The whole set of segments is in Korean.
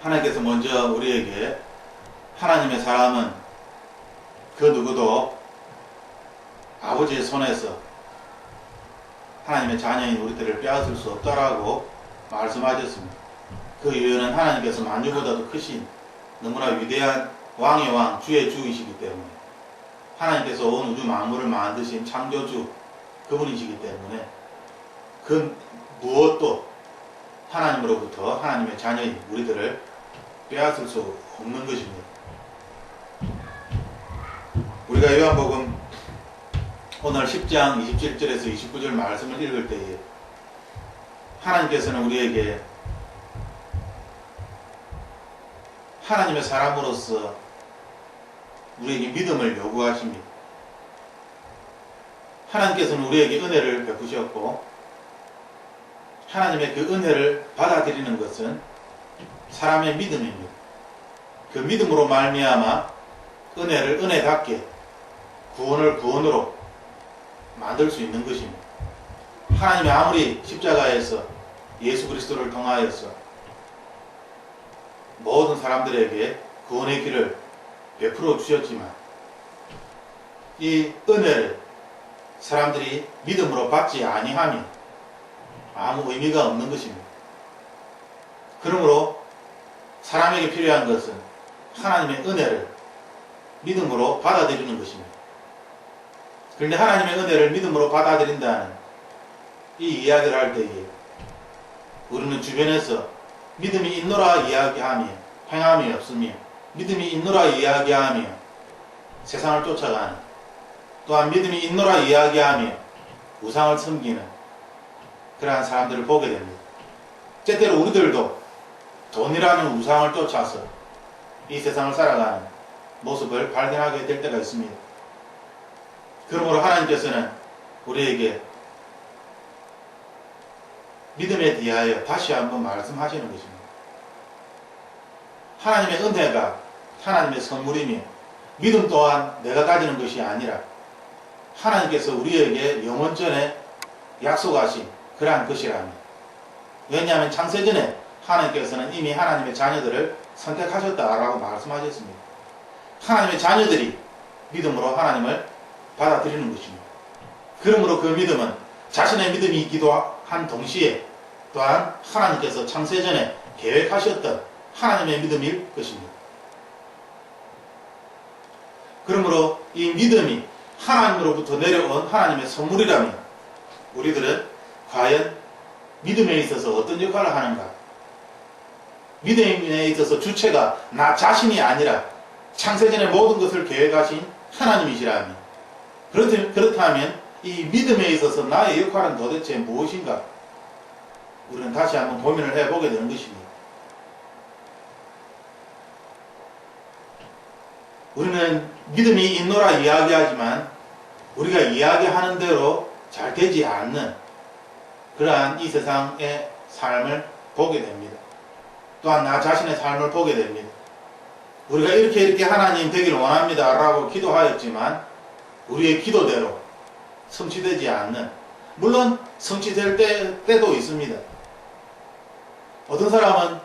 하나님께서 먼저 우리에게 하나님의 사람은 그 누구도 아버지의 손에서 하나님의 자녀인 우리들을 빼앗을 수 없다라고 말씀하셨습니다. 그 이유는 하나님께서 만유보다도 크신 너무나 위대한 왕의 왕, 주의 주이시기 때문에, 하나님께서 온 우주 만물을 만드신 창조주 그분이시기 때문에 그 무엇도 하나님으로부터 하나님의 자녀인 우리들을 빼앗을 수 없는 것입니다. 우리가 요한복음 오늘 10장 27절에서 29절 말씀을 읽을 때에 하나님께서는 우리에게 하나님의 사람으로서 우리에게 믿음을 요구하십니다. 하나님께서는 우리에게 은혜를 베푸셨고, 하나님의 그 은혜를 받아들이는 것은 사람의 믿음입니다. 그 믿음으로 말미암아 은혜를 은혜답게, 구원을 구원으로 만들 수 있는 것입니다. 하나님이 아무리 십자가에서 예수 그리스도를 통하여서 모든 사람들에게 구원의 길을 베풀어 주셨지만, 이 은혜를 사람들이 믿음으로 받지 아니하면 아무 의미가 없는 것입니다. 그러므로 사람에게 필요한 것은 하나님의 은혜를 믿음으로 받아들이는 것입니다. 그런데 하나님의 은혜를 믿음으로 받아들인다는 이 이야기를 할 때에 우리는 주변에서 믿음이 있노라 이야기하며 행함이 없으며, 믿음이 있노라 이야기하며 세상을 쫓아가는, 또한 믿음이 있노라 이야기하며 우상을 섬기는 그러한 사람들을 보게 됩니다. 때때로 우리들도 돈이라는 우상을 쫓아서 이 세상을 살아가는 모습을 발견하게 될 때가 있습니다. 그러므로 하나님께서는 우리에게 믿음에 대하여 다시 한번 말씀하시는 것입니다. 하나님의 은혜가 하나님의 선물이며, 믿음 또한 내가 가지는 것이 아니라 하나님께서 우리에게 영원전에 약속하신 그러한 것이라며, 왜냐하면 창세전에 하나님께서는 이미 하나님의 자녀들을 선택하셨다라고 말씀하셨습니다. 하나님의 자녀들이 믿음으로 하나님을 받아들이는 것입니다. 그러므로 그 믿음은 자신의 믿음이 있기도 한 동시에 또한 하나님께서 창세전에 계획하셨던 하나님의 믿음일 것입니다. 그러므로 이 믿음이 하나님으로부터 내려온 하나님의 선물이라면 우리들은 과연 믿음에 있어서 어떤 역할을 하는가? 믿음에 있어서 주체가 나 자신이 아니라 창세전의 모든 것을 계획하신 하나님이시라면, 그렇다면 이 믿음에 있어서 나의 역할은 도대체 무엇인가? 우리는 다시 한번 고민을 해보게 되는 것입니다. 우리는 믿음이 있노라 이야기하지만 우리가 이야기하는 대로 잘 되지 않는 그러한 이 세상의 삶을 보게 됩니다. 또한 나 자신의 삶을 보게 됩니다. 우리가 이렇게 하나님 되길 원합니다 라고 기도하였지만 우리의 기도대로 성취되지 않는, 물론 성취될 때도 있습니다. 어떤 사람은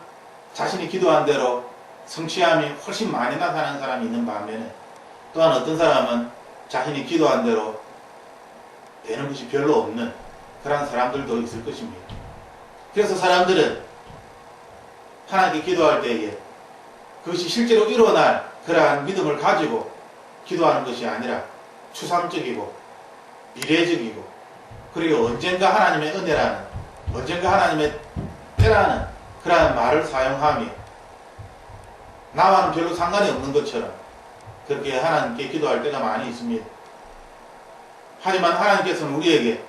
자신이 기도한 대로 성취함이 훨씬 많이 나타나는 사람이 있는 반면에, 또한 어떤 사람은 자신이 기도한 대로 되는 것이 별로 없는 그런 사람들도 있을 것입니다. 그래서 사람들은 하나님께 기도할 때에 그것이 실제로 일어날 그러한 믿음을 가지고 기도하는 것이 아니라 추상적이고 미래적이고, 그리고 언젠가 하나님의 은혜라는, 언젠가 하나님의 때라는 그러한 말을 사용하며 나와는 별로 상관이 없는 것처럼 그렇게 하나님께 기도할 때가 많이 있습니다. 하지만 하나님께서는 우리에게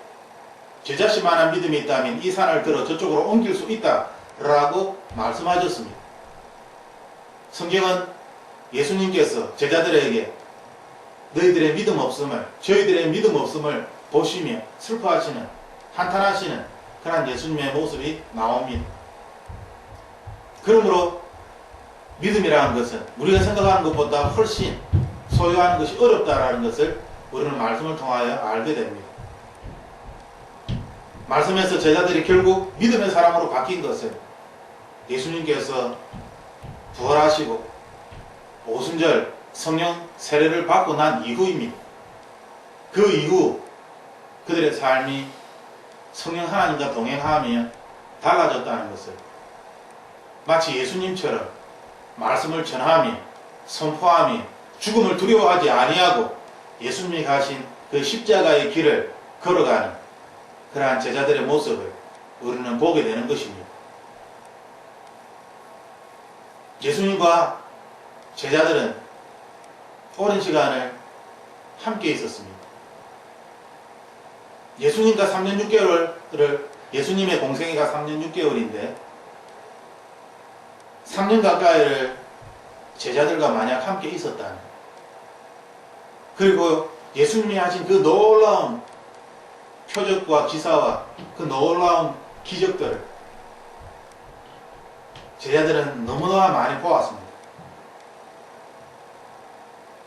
제자씨만한 믿음이 있다면 이 산을 들어 저쪽으로 옮길 수 있다라고 말씀하셨습니다. 성경은 예수님께서 제자들에게 너희들의 믿음 없음을, 저희들의 믿음 없음을 보시며 슬퍼하시는, 한탄하시는 그런 예수님의 모습이 나옵니다. 그러므로 믿음이라는 것은 우리가 생각하는 것보다 훨씬 소유하는 것이 어렵다라는 것을 우리는 말씀을 통하여 알게 됩니다. 말씀에서 제자들이 결국 믿음의 사람으로 바뀐 것은 예수님께서 부활하시고 오순절 성령 세례를 받고 난 이후입니다. 그 이후 그들의 삶이 성령 하나님과 동행하며 달라졌다는 것을 마치 예수님처럼 말씀을 전하며 선포하며 죽음을 두려워하지 아니하고 예수님이 가신 그 십자가의 길을 걸어가는 그러한 제자들의 모습을 우리는 보게 되는 것입니다. 예수님과 제자들은 오랜 시간을 함께 있었습니다. 예수님과 3년 6개월을 예수님의 공생애가 3년 6개월인데 3년 가까이를 제자들과 만약 함께 있었다면, 그리고 예수님이 하신 그 놀라운 표적과 기사와 그 놀라운 기적들을 제자들은 너무나 많이 보았습니다.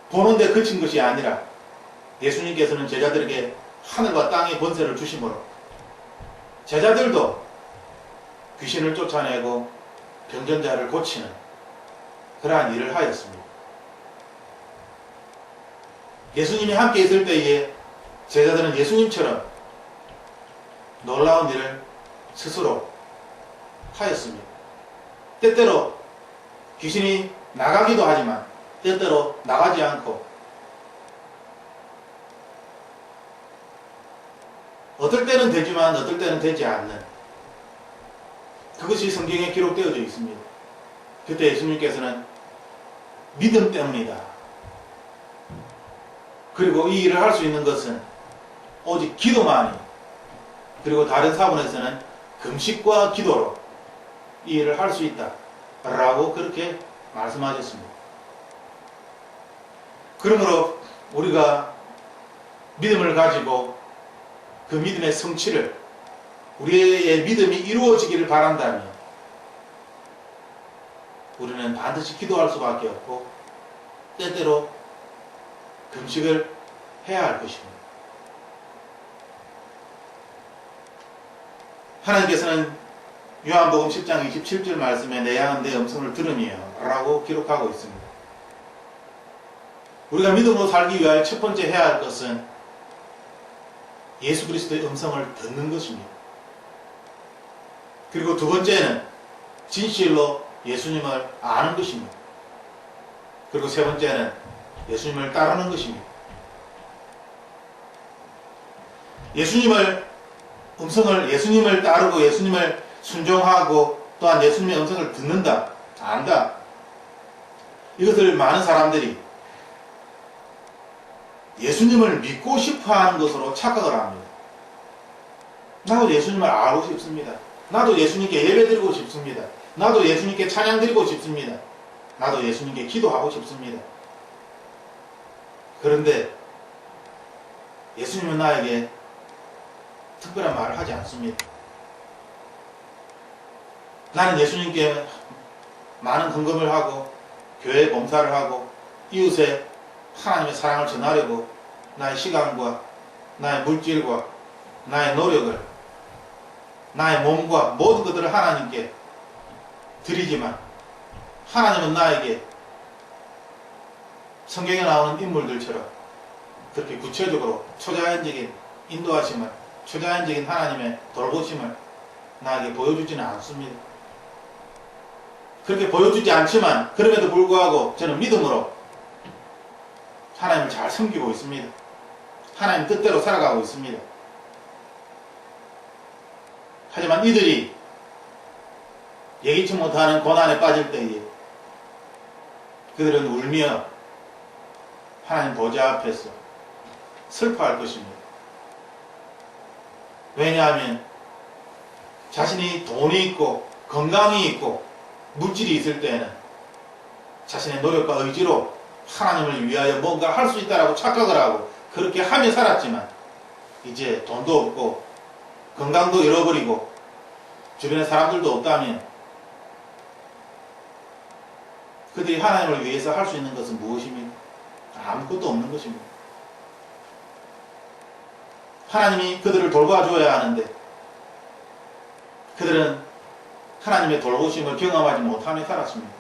보는데 그친 것이 아니라 예수님께서는 제자들에게 하늘과 땅의 권세를 주심으로 제자들도 귀신을 쫓아내고 병전자를 고치는 그러한 일을 하였습니다. 예수님이 함께 있을 때에 제자들은 예수님처럼 놀라운 일을 스스로 하였습니다. 때때로 귀신이 나가기도 하지만 때때로 나가지 않고 어떨 때는 되지만 어떨 때는 되지 않는, 그것이 성경에 기록되어져 있습니다. 그때 예수님께서는 믿음 때문이다. 그리고 이 일을 할 수 있는 것은 오직 기도만이, 그리고 다른 사본에서는 금식과 기도로 이 일을 할 수 있다 라고 그렇게 말씀하셨습니다. 그러므로 우리가 믿음을 가지고 그 믿음의 성취를, 우리의 믿음이 이루어지기를 바란다면 우리는 반드시 기도할 수밖에 없고 때때로 금식을 해야 할 것입니다. 하나님께서는 요한복음 10장 27절 말씀에 내 양은 내 음성을 들으며 라고 기록하고 있습니다. 우리가 믿음으로 살기 위하여 첫 번째 해야 할 것은 예수 그리스도의 음성을 듣는 것입니다. 그리고 두 번째는 진실로 예수님을 아는 것입니다. 그리고 세 번째는 예수님을 따르는 것입니다. 예수님을 따르고 예수님을 순종하고 또한 예수님의 음성을 듣는다, 안다. 이것을 많은 사람들이 예수님을 믿고 싶어 하는 것으로 착각을 합니다. 나도 예수님을 알고 싶습니다. 나도 예수님께 예배드리고 싶습니다. 나도 예수님께 찬양드리고 싶습니다. 나도 예수님께 기도하고 싶습니다. 그런데 예수님은 나에게 특별한 말을 하지 않습니다. 나는 예수님께 많은 헌금을 하고 교회 봉사를 하고 이웃에 하나님의 사랑을 전하려고 나의 시간과 나의 물질과 나의 노력을, 나의 몸과 모든 것들을 하나님께 드리지만 하나님은 나에게 성경에 나오는 인물들처럼 그렇게 구체적으로 초자연적인 인도하심을, 초자연적인 하나님의 돌보심을 나에게 보여주지는 않습니다. 그렇게 보여주지 않지만 그럼에도 불구하고 저는 믿음으로 하나님을 잘 섬기고 있습니다. 하나님 뜻대로 살아가고 있습니다. 하지만 이들이 예기치 못하는 고난에 빠질 때에 그들은 울며 하나님 보좌 앞에서 슬퍼할 것입니다. 왜냐하면 자신이 돈이 있고 건강이 있고 물질이 있을 때에는 자신의 노력과 의지로 하나님을 위하여 뭔가 할 수 있다라고 착각을 하고 그렇게 하며 살았지만 이제 돈도 없고 건강도 잃어버리고 주변에 사람들도 없다면 그들이 하나님을 위해서 할 수 있는 것은 무엇입니까? 아무것도 없는 것입니다. 하나님이 그들을 돌봐줘야 하는데 그들은 하나님의 돌보심을 경험하지 못하며 살았습니다.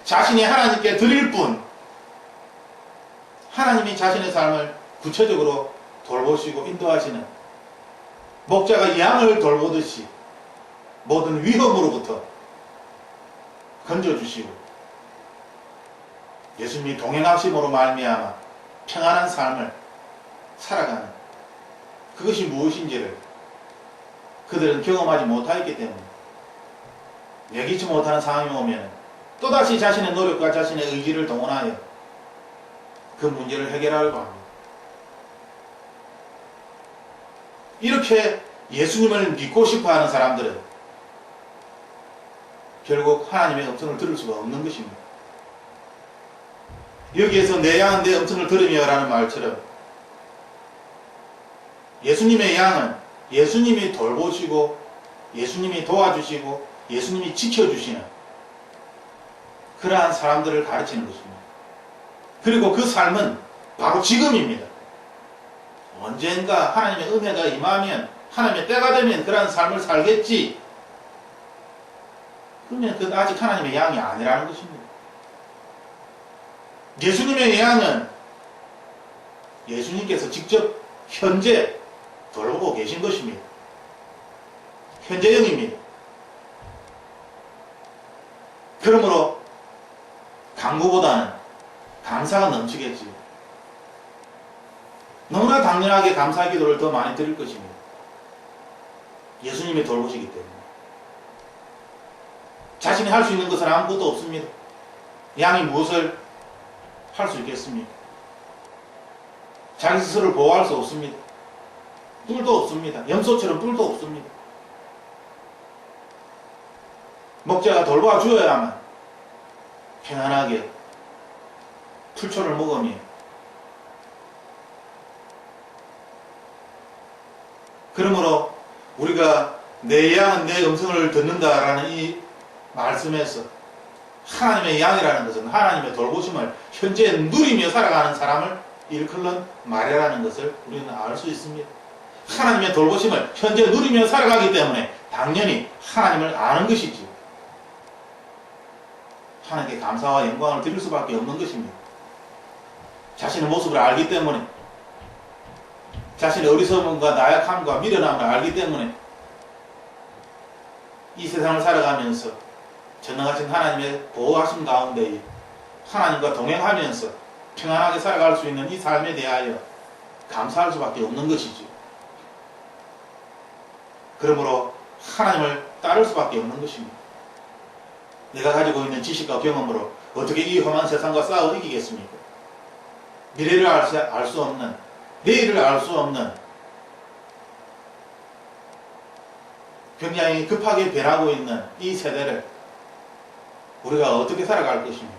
자신이 하나님께 드릴 뿐, 하나님이 자신의 삶을 구체적으로 돌보시고 인도하시는, 목자가 양을 돌보듯이 모든 위험으로부터 건져주시고 예수님이 동행하심으로 말미암아 평안한 삶을 살아가는, 그것이 무엇인지를 그들은 경험하지 못하였기 때문에 여기지 못하는 상황이 오면 또다시 자신의 노력과 자신의 의지를 동원하여 그 문제를 해결하려고 합니다. 이렇게 예수님을 믿고 싶어하는 사람들은 결국 하나님의 음성을 들을 수가 없는 것입니다. 여기에서 내 양은 내 음성을 들으며 라는 말처럼 예수님의 양은 예수님이 돌보시고 예수님이 도와주시고 예수님이 지켜주시는 그러한 사람들을 가르치는 것입니다. 그리고 그 삶은 바로 지금입니다. 언젠가 하나님의 은혜가 임하면, 하나님의 때가 되면 그러한 삶을 살겠지. 그러면 그건 아직 하나님의 양이 아니라는 것입니다. 예수님의 양은 예수님께서 직접 현재 돌보고 계신 것입니다. 현재형입니다. 그러므로 강구보다는 감사가 넘치겠지. 너무나 당연하게 감사 기도를 더 많이 드릴 것입니다. 예수님이 돌보시기 때문에. 자신이 할 수 있는 것은 아무것도 없습니다. 양이 무엇을 할 수 있겠습니까? 자기 스스로를 보호할 수 없습니다. 뿔도 없습니다. 염소처럼 뿔도 없습니다. 목자가 돌봐 주어야만 평안하게 풀초를 먹으며, 그러므로 우리가 내 양은 내 음성을 듣는다라는 이 말씀에서 하나님의 양이라는 것은 하나님의 돌보심을 현재 누리며 살아가는 사람을 일컬는 말이라는 것을 우리는 알 수 있습니다. 하나님의 돌보심을 현재 누리며 살아가기 때문에 당연히 하나님을 아는 것이지, 하나님께 감사와 영광을 드릴 수밖에 없는 것입니다. 자신의 모습을 알기 때문에, 자신의 어리석음과 나약함과 미련함을 알기 때문에 이 세상을 살아가면서 전능하신 하나님의 보호하심 가운데 하나님과 동행하면서 평안하게 살아갈 수 있는 이 삶에 대하여 감사할 수밖에 없는 것이지. 그러므로 하나님을 따를 수밖에 없는 것입니다. 내가 가지고 있는 지식과 경험으로 어떻게 이 험한 세상과 싸워 이기겠습니까? 미래를 알 수 없는, 내일을 알 수 없는, 굉장히 급하게 변하고 있는 이 세대를 우리가 어떻게 살아갈 것입니까?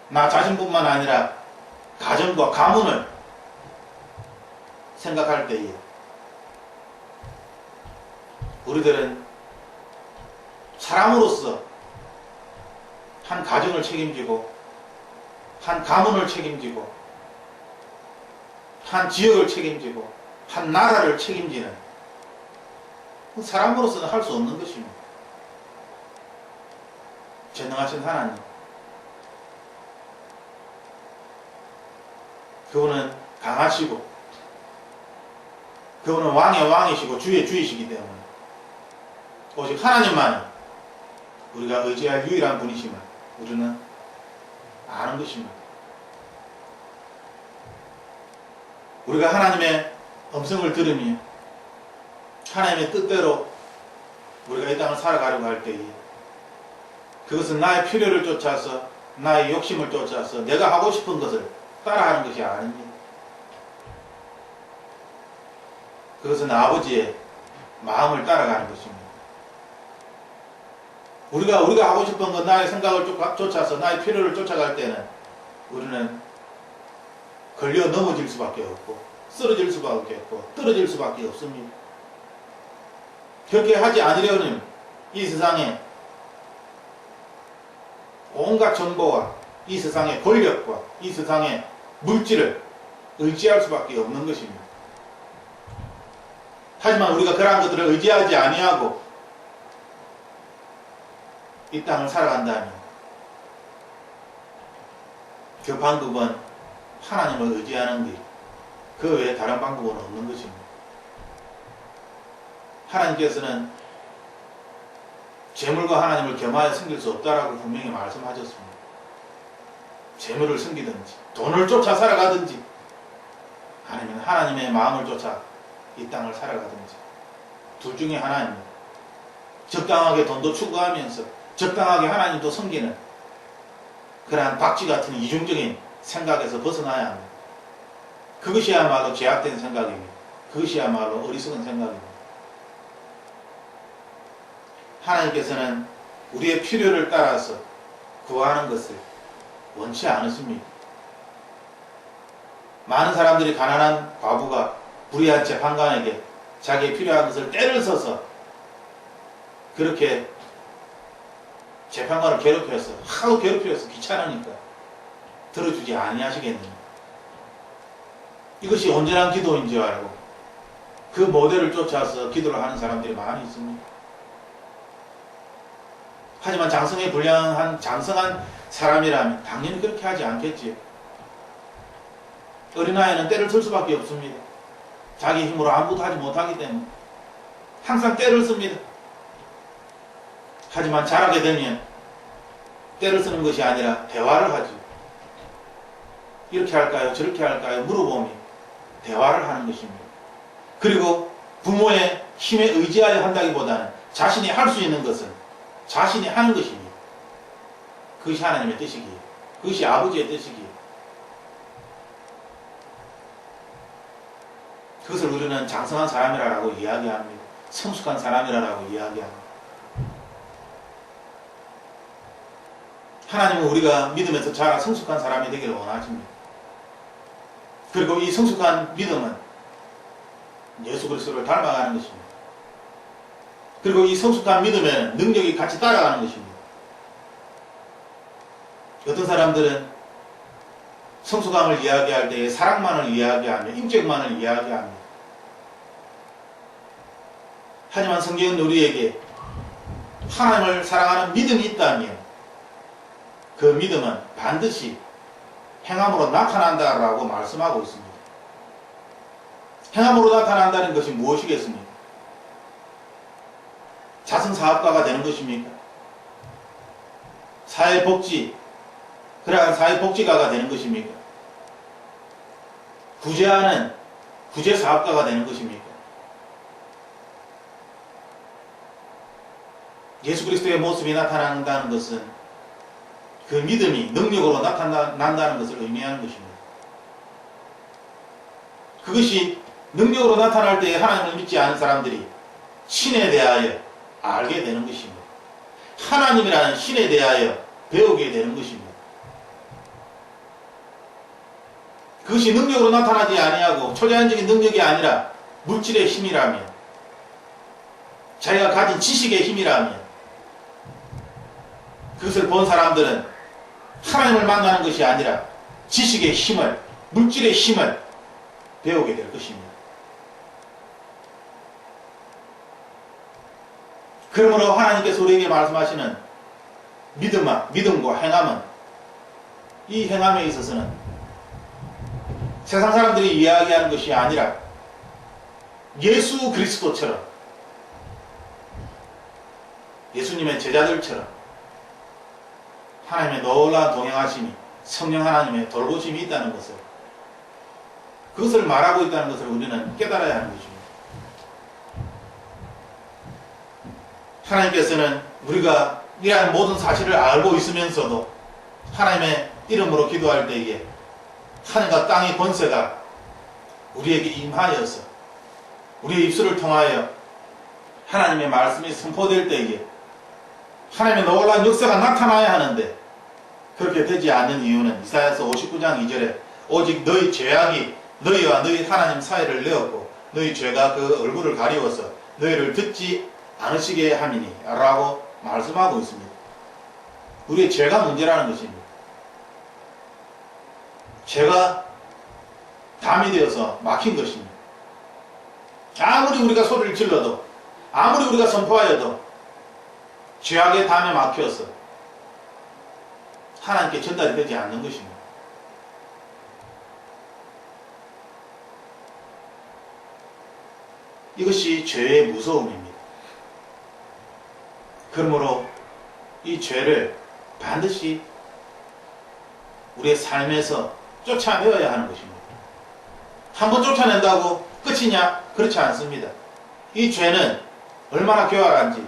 나 자신뿐만 아니라 가정과 가문을 생각할 때에 우리들은 사람으로서 한 가정을 책임지고, 한 가문을 책임지고, 한 지역을 책임지고, 한 나라를 책임지는, 사람으로서는 할 수 없는 것입니다. 전능하신 하나님, 그분은 강하시고 그분은 왕의 왕이시고 주의 주이시기 때문에 오직 하나님만이 우리가 의지할 유일한 분이심을 우리는 아는 것입니다. 우리가 하나님의 음성을 들으며 하나님의 뜻대로 우리가 이 땅을 살아가려고 할 때에 그것은 나의 필요를 쫓아서, 나의 욕심을 쫓아서 내가 하고 싶은 것을 따라하는 것이 아닙니다. 그것은 아버지의 마음을 따라가는 것입니다. 우리가 하고 싶은 것, 나의 생각을 쫓아서 나의 필요를 쫓아갈 때는 우리는 걸려 넘어질 수밖에 없고, 쓰러질 수밖에 없고, 떨어질 수밖에 없습니다. 그렇게 하지 않으려는 이 세상에 온갖 정보와 이 세상의 권력과 이 세상의 물질을 의지할 수밖에 없는 것입니다. 하지만 우리가 그러한 것들을 의지하지 아니하고 이 땅을 살아간다면 그 방법은 하나님을 의지하는 것, 그 외에 다른 방법은 없는 것입니다. 하나님께서는 재물과 하나님을 겸하여 섬길 수 없다라고 분명히 말씀하셨습니다. 재물을 섬기든지 돈을 쫓아 살아가든지 아니면 하나님의 마음을 쫓아 이 땅을 살아가든지 둘 중에 하나입니다. 적당하게 돈도 추구하면서 적당하게 하나님도 섬기는 그러한 박쥐 같은 이중적인 생각에서 벗어나야 합니다. 그것이야말로 죄악된 생각입니다. 그것이야말로 어리석은 생각입니다. 하나님께서는 우리의 필요를 따라서 구하는 것을 원치 않으십니다. 많은 사람들이 가난한 과부가 불의한 재판관에게 자기의 필요한 것을 때를 써서 그렇게 재판관을 괴롭혔어. 하도 괴롭혔어. 귀찮으니까. 들어주지 아니하시겠느냐. 이것이 온전한 기도인 줄 알고 그 모델을 쫓아서 기도를 하는 사람들이 많이 있습니다. 하지만 장성에 불량한 장성한 사람이라면 당연히 그렇게 하지 않겠지요. 어린아이는 때를 쓸 수밖에 없습니다. 자기 힘으로 아무것도 하지 못하기 때문에 항상 때를 씁니다. 하지만 자라게 되면 때를 쓰는 것이 아니라 대화를 하죠. 이렇게 할까요? 저렇게 할까요? 물어보며 대화를 하는 것입니다. 그리고 부모의 힘에 의지하여 한다기보다는 자신이 할 수 있는 것은 자신이 하는 것입니다. 그것이 하나님의 뜻이기에, 그것이 아버지의 뜻이기에, 그것을 우리는 장성한 사람이라고 이야기합니다. 성숙한 사람이라고 이야기합니다. 하나님은 우리가 믿음에서 자라 성숙한 사람이 되기를 원하십니다. 그리고 이 성숙한 믿음은 예수 그리스도를 닮아가는 것입니다. 그리고 이 성숙한 믿음에는 능력이 같이 따라가는 것입니다. 어떤 사람들은 성숙함을 이야기할 때에 사랑만을 이야기하며 인격만을 이야기합니다. 하지만 성경은 우리에게 하나님을 사랑하는 믿음이 있다면 그 믿음은 반드시 행함으로 나타난다라고 말씀하고 있습니다. 행함으로 나타난다는 것이 무엇이겠습니까? 자선사업가가 되는 것입니까? 사회복지, 그러한 사회복지가가 되는 것입니까? 구제하는 구제사업가가 되는 것입니까? 예수 그리스도의 모습이 나타난다는 것은 그 믿음이 능력으로 나타난다는 것을 의미하는 것입니다. 그것이 능력으로 나타날 때에 하나님을 믿지 않은 사람들이 신에 대하여 알게 되는 것입니다. 하나님이라는 신에 대하여 배우게 되는 것입니다. 그것이 능력으로 나타나지 아니하고 초자연적인 능력이 아니라 물질의 힘이라면, 자기가 가진 지식의 힘이라면, 그것을 본 사람들은 하나님을 만나는 것이 아니라 지식의 힘을, 물질의 힘을 배우게 될 것입니다. 그러므로 하나님께서 우리에게 말씀하시는 믿음과 행함은, 이 행함에 있어서는 세상 사람들이 이야기하는 것이 아니라 예수 그리스도처럼, 예수님의 제자들처럼 하나님의 놀라운 동행하심이, 성령 하나님의 돌보심이 있다는 것을, 그것을 말하고 있다는 것을 우리는 깨달아야 하는 것입니다. 하나님께서는 우리가 이러한 모든 사실을 알고 있으면서도 하나님의 이름으로 기도할 때에 하늘과 땅의 권세가 우리에게 임하여서 우리의 입술을 통하여 하나님의 말씀이 선포될 때에 하나님의 놀라운 역사가 나타나야 하는데 그렇게 되지 않는 이유는 이사야서 59장 2절에 오직 너희 죄악이 너희와 너희 하나님 사이를 내었고 너희 죄가 그 얼굴을 가리워서 너희를 듣지 않으시게 함이니 라고 말씀하고 있습니다. 우리의 죄가 문제라는 것입니다. 죄가 담이 되어서 막힌 것입니다. 아무리 우리가 소리를 질러도, 아무리 우리가 선포하여도 죄악의 담에 막혀서 하나님께 전달이 되지 않는 것입니다. 이것이 죄의 무서움입니다. 그러므로 이 죄를 반드시 우리의 삶에서 쫓아내어야 하는 것입니다. 한번 쫓아낸다고 끝이냐? 그렇지 않습니다. 이 죄는 얼마나 교활한지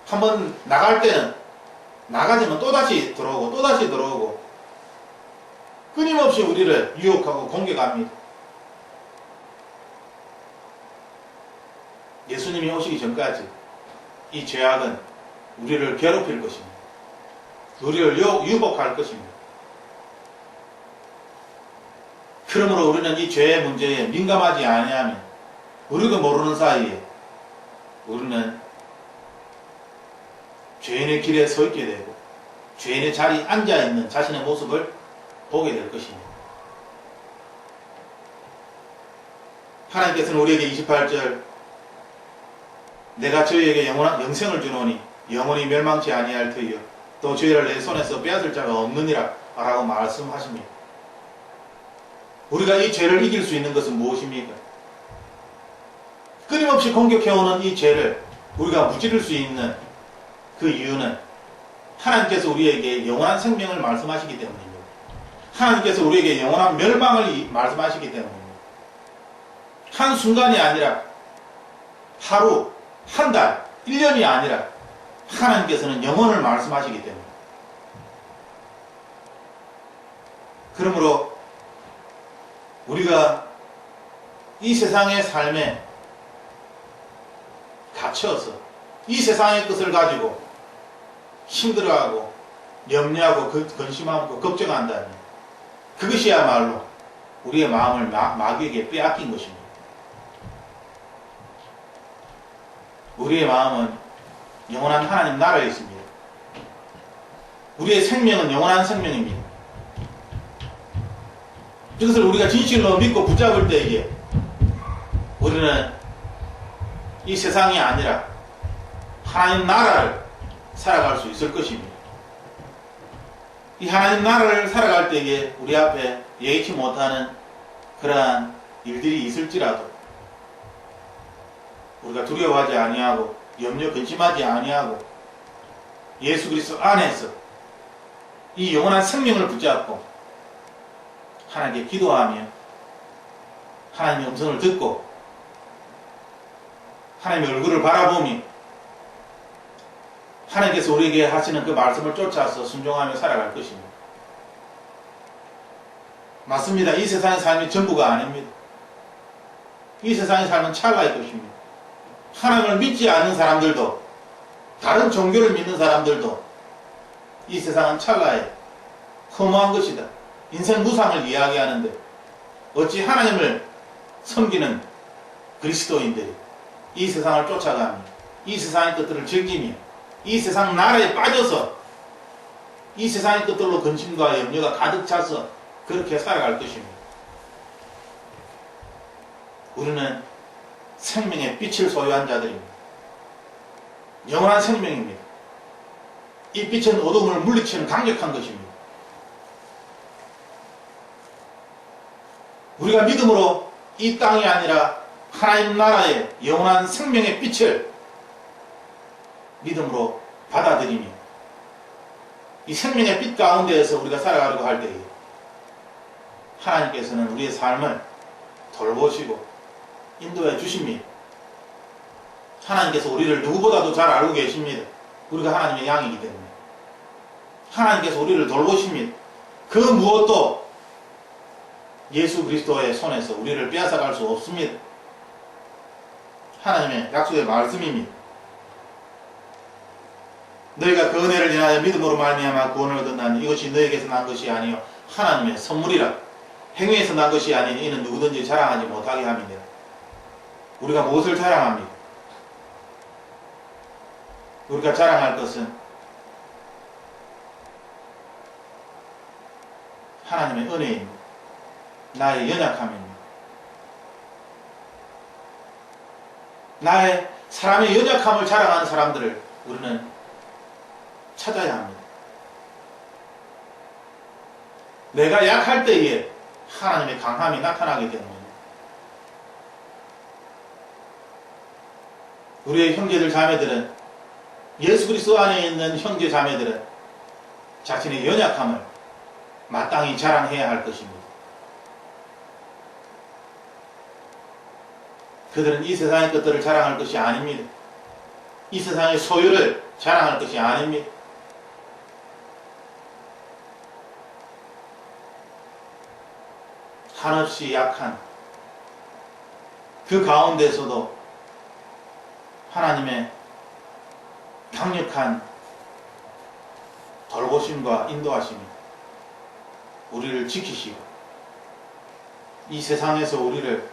한번 나갈 때는 나가지면 또다시 들어오고 또다시 들어오고 끊임없이 우리를 유혹하고 공격합니다. 예수님이 오시기 전까지 이 죄악은 우리를 괴롭힐 것입니다. 우리를 유혹할 것입니다. 그러므로 우리는 이 죄의 문제에 민감하지 아니하면 우리도 모르는 사이에 우리는 죄인의 길에 서 있게 되고 죄인의 자리에 앉아있는 자신의 모습을 보게 될 것입니다. 하나님께서는 우리에게 28절 내가 저희에게 영원한 영생을 주노니 영원히 멸망치 아니할 터이요 또 저희를 내 손에서 빼앗을 자가 없느니라 라고 말씀하십니다. 우리가 이 죄를 이길 수 있는 것은 무엇입니까? 끊임없이 공격해오는 이 죄를 우리가 무찌를 수 있는 그 이유는 하나님께서 우리에게 영원한 생명을 말씀하시기 때문입니다. 하나님께서 우리에게 영원한 멸망을 말씀하시기 때문입니다. 한순간이 아니라 하루, 한 달, 1년이 아니라 하나님께서는 영원을 말씀하시기 때문입니다. 그러므로 우리가 이 세상의 삶에 갇혀서 이 세상의 것을 가지고 힘들어하고 염려하고 근심하고 걱정한다면 그것이야말로 우리의 마음을 마귀에게 빼앗긴 것입니다. 우리의 마음은 영원한 하나님 나라에 있습니다. 우리의 생명은 영원한 생명입니다. 이것을 우리가 진실로 믿고 붙잡을 때에 우리는 이 세상이 아니라 하나님 나라를 살아갈 수 있을 것입니다. 이 하나님 나라를 살아갈 때에 우리 앞에 예기치 못하는 그러한 일들이 있을지라도 우리가 두려워하지 아니하고 염려 근심하지 아니하고 예수 그리스도 안에서 이 영원한 생명을 붙잡고 하나님께 기도하며 하나님의 음성을 듣고 하나님의 얼굴을 바라보며 하나님께서 우리에게 하시는 그 말씀을 쫓아서 순종하며 살아갈 것입니다. 맞습니다. 이 세상의 삶이 전부가 아닙니다. 이 세상의 삶은 찰나일 것입니다. 하나님을 믿지 않는 사람들도 다른 종교를 믿는 사람들도 이 세상은 찰나에 허무한 것이다. 인생 무상을 이야기하는데 어찌 하나님을 섬기는 그리스도인들이 이 세상을 쫓아가며 이 세상의 것들을 즐기며 이 세상 나라에 빠져서 이 세상의 것들로 근심과 염려가 가득 차서 그렇게 살아갈 것입니다. 우리는 생명의 빛을 소유한 자들입니다. 영원한 생명입니다. 이 빛은 어둠을 물리치는 강력한 것입니다. 우리가 믿음으로 이 땅이 아니라 하나님 나라의 영원한 생명의 빛을 믿음으로 받아들이며 이 생명의 빛 가운데에서 우리가 살아가려고 할 때에 하나님께서는 우리의 삶을 돌보시고 인도해 주십니다. 하나님께서 우리를 누구보다도 잘 알고 계십니다. 우리가 하나님의 양이기 때문에 하나님께서 우리를 돌보십니다. 그 무엇도 예수 그리스도의 손에서 우리를 빼앗아갈 수 없습니다. 하나님의 약속의 말씀입니다. 너희가 그 은혜를 인하여 믿음으로 말미암아 구원을 얻었나니 이것이 너희에게서 난 것이 아니요 하나님의 선물이라. 행위에서 난 것이 아니니 이는 누구든지 자랑하지 못하게 함이니라. 우리가 무엇을 자랑합니까? 우리가 자랑할 것은 하나님의 은혜입니다. 나의 연약함입니다. 나의 사람의 연약함을 자랑하는 사람들을 우리는 찾아야 합니다. 내가 약할 때에 하나님의 강함이 나타나기 때문에 우리의 형제들 자매들은, 예수 그리스도 안에 있는 형제 자매들은 자신의 연약함을 마땅히 자랑해야 할 것입니다. 그들은 이 세상의 것들을 자랑할 것이 아닙니다. 이 세상의 소유를 자랑할 것이 아닙니다. 한없이 약한 그 가운데서도 하나님의 강력한 돌보심과 인도하심이 우리를 지키시고 이 세상에서 우리를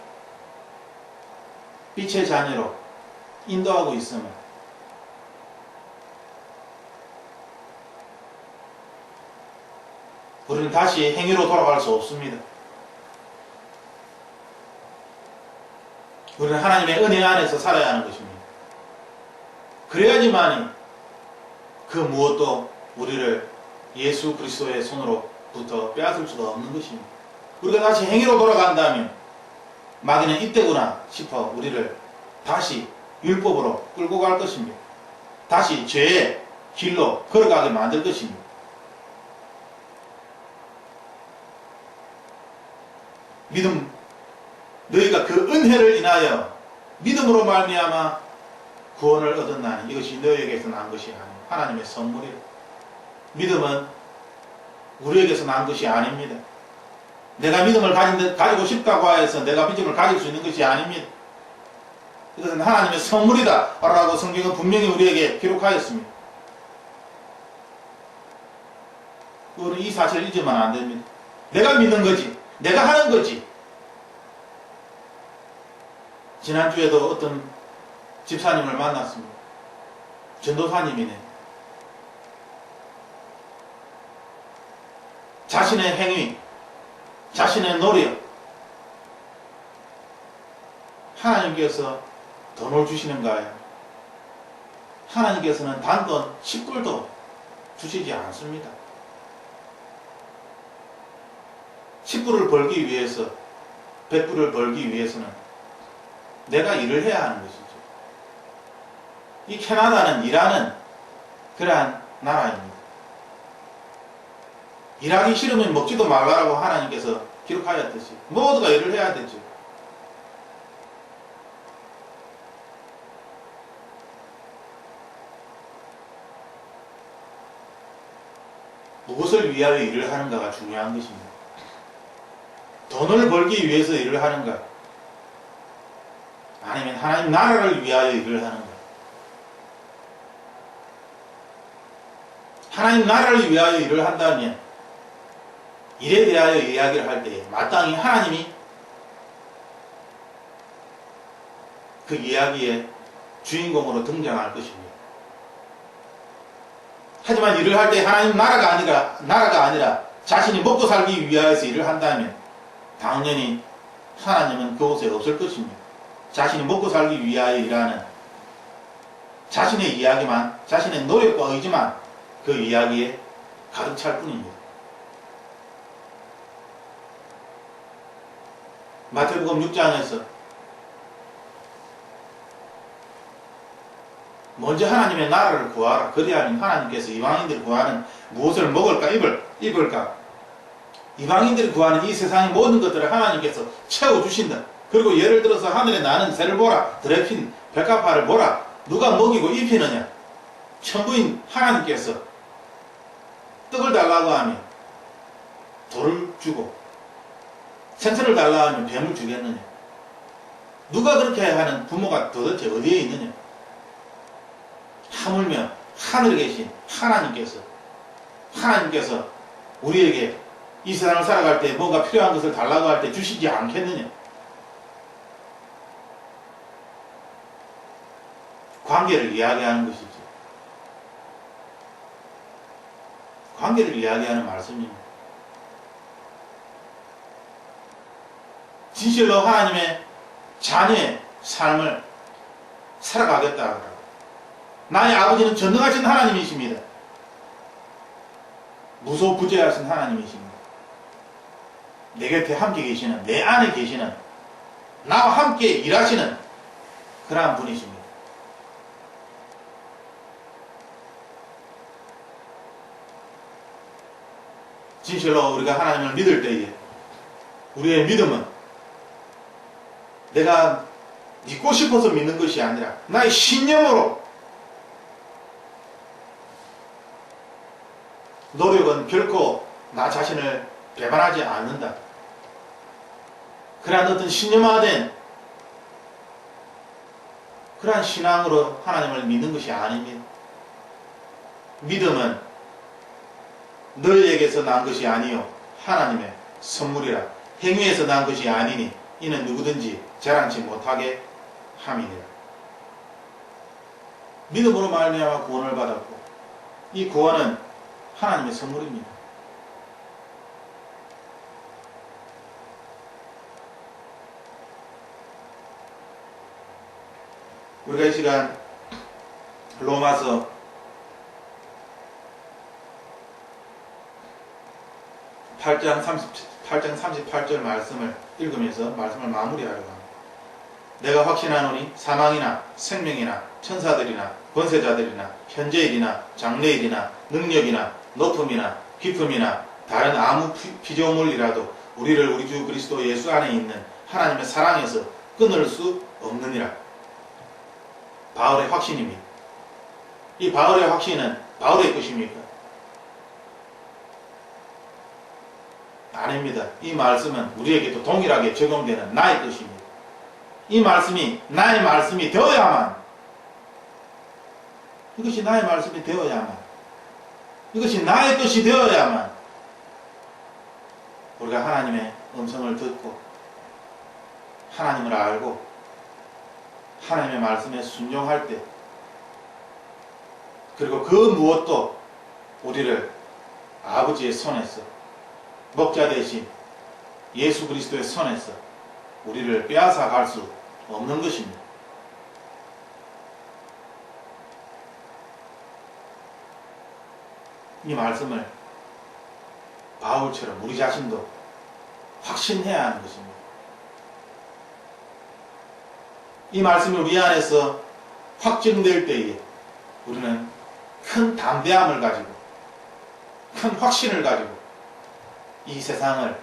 빛의 자녀로 인도하고 있음을 우리는 다시 행위로 돌아갈 수 없습니다. 우리는 하나님의 은혜 안에서 살아야 하는 것입니다. 그래야지만이 그 무엇도 우리를 예수 그리스도의 손으로부터 빼앗을 수가 없는 것입니다. 우리가 다시 행위로 돌아간다면 마귀는 이때구나 싶어 우리를 다시 율법으로 끌고 갈 것입니다. 다시 죄의 길로 걸어가게 만들 것입니다. 믿음, 너희가 그 은혜를 인하여 믿음으로 말미암아 구원을 얻었나니 이것이 너희에게서 난 것이 아니요 하나님의 선물이라. 믿음은 우리에게서 난 것이 아닙니다. 내가 믿음을 가지고 싶다고 해서 내가 믿음을 가질 수 있는 것이 아닙니다. 이것은 하나님의 선물이다 라고 성경은 분명히 우리에게 기록하였습니다. 우리는 이 사실을 잊으면 안 됩니다. 내가 믿는 거지, 내가 하는 거지. 지난주에도 어떤 집사님을 만났습니다. 전도사님이네. 자신의 행위, 자신의 노력, 하나님께서 돈을 주시는가요? 하나님께서는 단돈 10불도 주시지 않습니다. 10불을 벌기 위해서, 100불을 벌기 위해서는 내가 일을 해야 하는 것이죠. 이 캐나다는 일하는 그러한 나라입니다. 일하기 싫으면 먹지도 말라라고 하나님께서 기록하였듯이 모두가 일을 해야 되죠. 무엇을 위하여 일을 하는가가 중요한 것입니다. 돈을 벌기 위해서 일을 하는가, 아니면 하나님 나라를 위하여 일을 하는가. 하나님 나라를 위하여 일을 한다면 일에 대하여 이야기를 할 때 마땅히 하나님이 그 이야기의 주인공으로 등장할 것입니다. 하지만 일을 할 때 하나님 나라가 아니라 자신이 먹고 살기 위하여서 일을 한다면 당연히 하나님은 그곳에 없을 것입니다. 자신이 먹고 살기 위하여 일하는 자신의 이야기만, 자신의 노력과 의지만 그 이야기에 가득 찰 뿐입니다. 마태복음 6장에서 먼저 하나님의 나라를 구하라. 그리하면 하나님께서 이방인들이 구하는 무엇을 먹을까 입을까. 이방인들이 구하는 이 세상의 모든 것들을 하나님께서 채워주신다. 그리고 예를 들어서 하늘에 나는 새를 보라. 드레핀 백합화를 보라. 누가 먹이고 입히느냐. 천부인 하나님께서 떡을 달라고 하면 돌을 주고 생선을 달라고 하면 뱀을 주겠느냐. 누가 그렇게 하는 부모가 도대체 어디에 있느냐. 하물며 하늘에 계신 하나님께서 우리에게 이 세상을 살아갈 때 뭔가 필요한 것을 달라고 할 때 주시지 않겠느냐. 관계를 이야기하는 것이지. 관계를 이야기하는 말씀입니다. 진실로 하나님의 자녀의 삶을 살아가겠다. 나의 아버지는 전능하신 하나님이십니다. 무소부재하신 하나님이십니다. 내 곁에 함께 계시는, 내 안에 계시는, 나와 함께 일하시는 그러한 분이십니다. 진실로 우리가 하나님을 믿을 때에 우리의 믿음은 내가 믿고 싶어서 믿는 것이 아니라 나의 신념으로, 노력은 결코 나 자신을 배반하지 않는다. 그러한 어떤 신념화된 그러한 신앙으로 하나님을 믿는 것이 아닙니다. 믿음은 너희에게서 난 것이 아니요 하나님의 선물이라. 행위에서 난 것이 아니니 이는 누구든지 자랑치 못하게 함이니라. 믿음으로 말미암아 구원을 받았고, 이 구원은 하나님의 선물입니다. 우리가 이 시간 로마서 8장 38절 말씀을 읽으면서 말씀을 마무리하려고 합니다. 내가 확신하노니 사망이나 생명이나 천사들이나 권세자들이나 현재일이나 장래일이나 능력이나 높음이나 깊음이나 다른 아무 피조물이라도 우리를 우리 주 그리스도 예수 안에 있는 하나님의 사랑에서 끊을 수 없느니라. 바울의 확신입니다. 이 바울의 확신은 바울의 것입니까? 아닙니다. 이 말씀은 우리에게도 동일하게 적용되는 나의 것입니다. 이 말씀이 나의 말씀이 되어야만, 이것이 나의 말씀이 되어야만, 이것이 나의 것이 되어야만 우리가 하나님의 음성을 듣고 하나님을 알고 하나님의 말씀에 순종할 때, 그리고 그 무엇도 우리를 아버지의 손에서, 목자 대신 예수 그리스도의 손에서 우리를 빼앗아 갈 수 없는 것입니다. 이 말씀을 바울처럼 우리 자신도 확신해야 하는 것입니다. 이 말씀이 우리 안에서 확증될 때에 우리는 큰 담대함을 가지고, 큰 확신을 가지고 이 세상을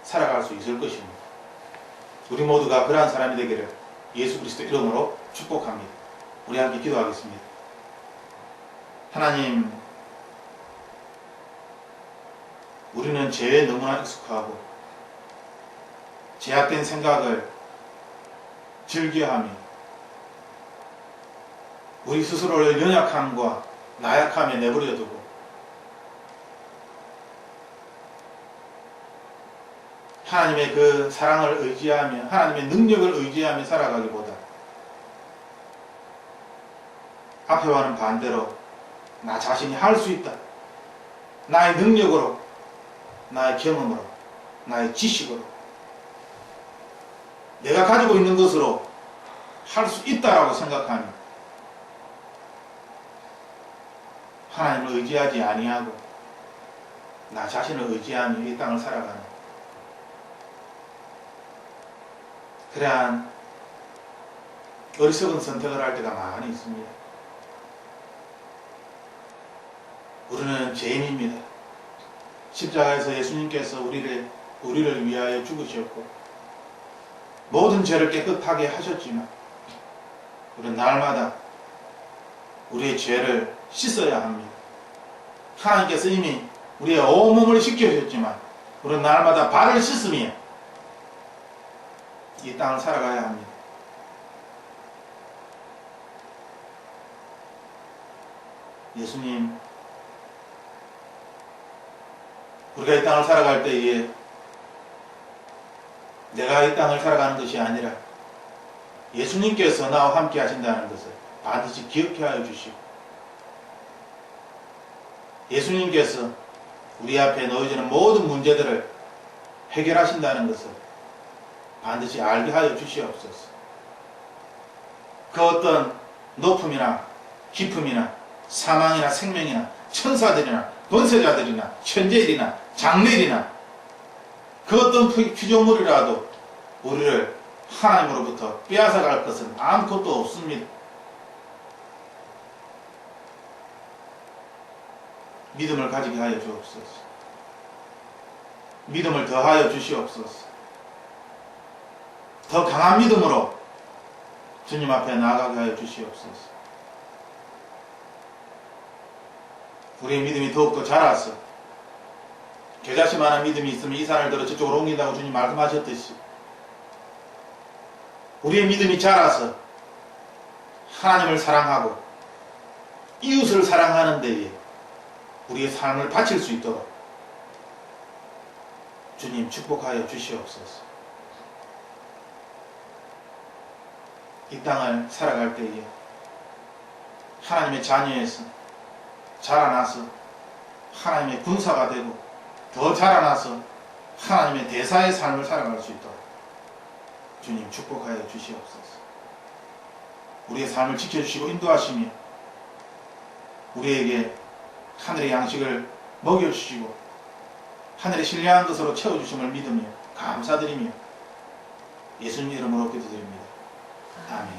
살아갈 수 있을 것입니다. 우리 모두가 그러한 사람이 되기를 예수 그리스도 이름으로 축복합니다. 우리 함께 기도하겠습니다. 하나님, 우리는 죄에 너무나 익숙하고 죄악된 생각을 즐겨하며 우리 스스로를 연약함과 나약함에 내버려 두고 하나님의 그 사랑을 의지하며 하나님의 능력을 의지하며 살아가기보다 앞에와는 반대로 나 자신이 할 수 있다, 나의 능력으로, 나의 경험으로, 나의 지식으로, 내가 가지고 있는 것으로 할 수 있다라고 생각하며 하나님을 의지하지 아니하고 나 자신을 의지하며 이 땅을 살아가는 그러한 어리석은 선택을 할 때가 많이 있습니다. 우리는 죄인입니다. 십자가에서 예수님께서 우리를 위하여 죽으셨고 모든 죄를 깨끗하게 하셨지만 우리는 날마다 우리의 죄를 씻어야 합니다. 하나님께서 이미 우리의 온몸을 씻겨주셨지만 우리는 날마다 발을 씻으며 이 땅을 살아가야 합니다. 예수님, 우리가 이 땅을 살아갈 때에 내가 이 땅을 살아가는 것이 아니라 예수님께서 나와 함께 하신다는 것을 반드시 기억해 하여 주시고 예수님께서 우리 앞에 놓여지는 모든 문제들을 해결하신다는 것을 반드시 알게 하여 주시옵소서. 그 어떤 높음이나 깊음이나 사망이나 생명이나 천사들이나 권세자들이나 현재일이나 장래일이나 그 어떤 피조물이라도 우리를 하나님으로부터 빼앗아갈 것은 아무것도 없습니다. 믿음을 가지게 하여 주옵소서. 믿음을 더하여 주시옵소서. 더 강한 믿음으로 주님 앞에 나아가게 하여 주시옵소서. 우리의 믿음이 더욱더 자라서 겨자씨만한 믿음이 있으면 이 산을 들어 저쪽으로 옮긴다고 주님 말씀하셨듯이 우리의 믿음이 자라서 하나님을 사랑하고 이웃을 사랑하는 데에 우리의 삶을 바칠 수 있도록 주님 축복하여 주시옵소서. 이 땅을 살아갈 때에 하나님의 자녀에서 자라나서 하나님의 군사가 되고 더 자라나서 하나님의 대사의 삶을 살아갈 수 있도록 주님 축복하여 주시옵소서. 우리의 삶을 지켜주시고 인도하시며 우리에게 하늘의 양식을 먹여주시고 하늘의 신령한 것으로 채워주심을 믿으며 감사드리며 예수님 이름으로 기도드립니다. 아멘.